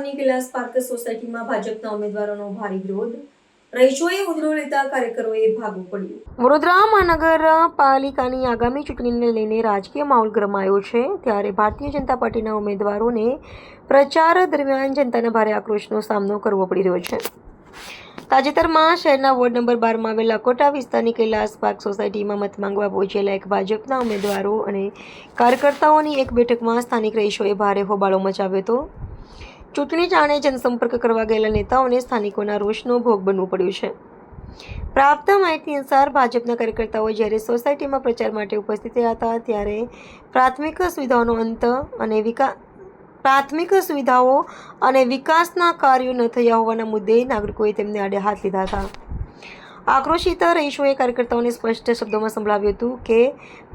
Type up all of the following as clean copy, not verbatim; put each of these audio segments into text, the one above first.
વિસ્તારોની કૈલાસ પાર્ક સોસાયટીમાં ભાજપના ઉમેદવારોનો ભારે વિરોધ, રહીશોએ ઉધડો લેતા કાર્યકરોએ ભાગવું પડ્યું। વડોદરા મહાનગરપાલિકાની આગામી ચૂંટણીને લઈને રાજકીય માહોલ ગરમાયો છે, ત્યારે ભારતીય જનતા પાર્ટીના ઉમેદવારોને પ્રચાર દરમિયાન જનતાના ભારે આક્રોશનો સામનો કરવો પડી રહ્યો છે। તાજેતરમાં શહેરના વોર્ડ નંબર 12માં આવેલ લાકોટા વિસ્તારની કૈલાસ પાર્ક સોસાયટીમાં મત માંગવા પહોંચેલા એક ભાજપના ઉમેદવારો અને કાર્યકર્તાઓની એક બેઠકમાં સ્થાનિક રહીશોએ ભારે હોબાળો મચાવ્યો હતો। ચૂંટણી ટાણે જનસંપર્ક કરવા ગયેલા નેતાઓને સ્થાનિકોના રોષનો ભોગ બનવું પડ્યું છે। પ્રાપ્ત માહિતી અનુસાર ભાજપના કાર્યકર્તાઓ જ્યારે સોસાયટીમાં પ્રચાર માટે ઉપસ્થિત થયા હતા, ત્યારે પ્રાથમિક સુવિધાઓ અને વિકાસના કાર્યો ન થયા હોવાના મુદ્દે નાગરિકોએ તેમને આડે હાથ લીધા હતા। આક્રોશિત રહીશોએ કાર્યકર્તાઓને સ્પષ્ટ શબ્દોમાં સંભળાવ્યું હતું કે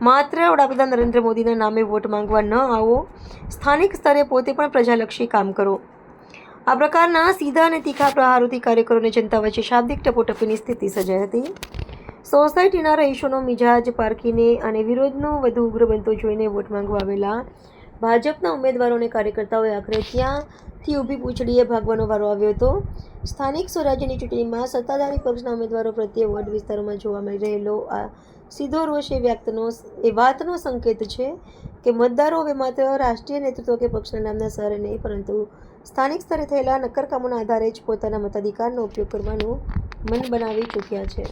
માત્ર વડાપ્રધાન નરેન્દ્ર મોદીના નામે વોટ માંગવા ન આવો, સ્થાનિક સ્તરે પોતે પણ પ્રજાલક્ષી કામ કરો। આ પ્રકારના સીધા અને તીખા પ્રહારોથી કાર્યકરોને જનતા વચ્ચે શાબ્દિક ટપોટપીની સ્થિતિ સર્જાઈ હતી। સોસાયટીના રહીશોનો મિજાજ પારખીને અને વિરોધનો વધુ ઉગ્ર બનતો જોઈને વોટ માંગવા આવેલા ભાજપના ઉમેદવારો અને કાર્યકર્તાઓએ આખરે ત્યાંથી ઊભી પૂંછડીએ ભાગવાનો વારો આવ્યો હતો। સ્થાનિક સ્વરાજ્યની ચૂંટણીમાં સત્તાધારી પક્ષના ઉમેદવારો પ્રત્યે વોર્ડ વિસ્તારોમાં જોવા મળી રહેલો આ સીધો રોષ એ વાતનો સંકેત છે કે મતદારો હવે માત્ર રાષ્ટ્રીય નેતૃત્વ કે પક્ષના નામના સહારે નહીં, પરંતુ સ્થાનિક સ્તરે થયેલા નક્કરકામોના આધારે જ પોતાના મતાધિકારનો ઉપયોગ કરવાનું મન બનાવી ચૂક્યા છે।